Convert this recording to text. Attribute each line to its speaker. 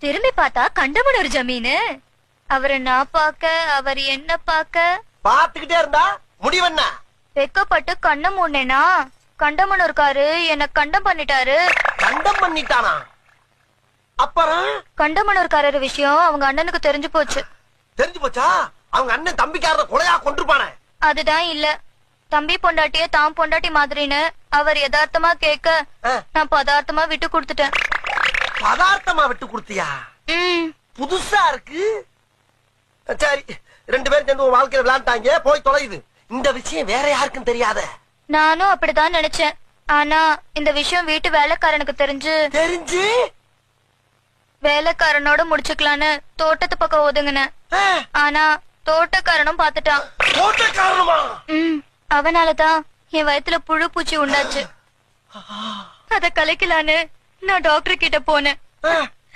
Speaker 1: திரும்பி பார்த்தா கண்டமனூர் ஜமீனு. அவரை நான் பாக்க, அவர் என்ன பாக்க.
Speaker 2: பாத்துக்கிட்டே இருந்தா முடிவென்ன?
Speaker 1: வெக்கப்பட்டு கண்ண மூடனேனா கண்டமனூர்காரு என்ன கண்டம் பண்ணிட்டாரு.
Speaker 2: கண்டம் பண்ணிட்டானா? அப்புறம்
Speaker 1: கண்டமனூர்காரர் விஷயம் அவங்க அண்ணனுக்கு தெரிஞ்சு போச்சு.
Speaker 2: தெரிஞ்சு போச்சா? அவங்க அண்ணன் தம்பிக்காரத கொலையா கொண்டிருப்பானே.
Speaker 1: அதுதான் இல்ல, தம்பி பொண்டாட்டிய தாம் பொண்டாட்டி மாதிரின்னு அவர் யதார்த்தமா கேட்க நான் பதார்த்தமா விட்டு கொடுத்துட்டேன்.
Speaker 2: பதார்த்தமா விட்டு கொடுத்தியா? புதுசா இருக்கு. சரி, 2 பேரும் சேர்ந்து உன் வாழ்க்கையில விளையாண்டாங்க, போய் தொலையுது. இந்த விஷயம் வேற யாருக்கும் தெரியாத.
Speaker 1: நானும் அப்படிதான் நினைச்சேன். ஆனா இந்த விஷயம் வீட்டு வேலைக்காரனுக்கு தெரிஞ்சு வேலைக்காரனோட முடிச்சுக்கலான்னு தோட்டத்து பக்கம் ஒதுங்கினேன். ஆனா தோட்டக்காரனும் பாத்துட்டான்.
Speaker 2: தோட்டக்காரனுமா?
Speaker 1: அவனாலதான் என் வயித்துல புழு பூச்சி உண்டாச்சு. அத கலைக்கலான்னு நான் டாக்டர் கிட்ட போனேன்.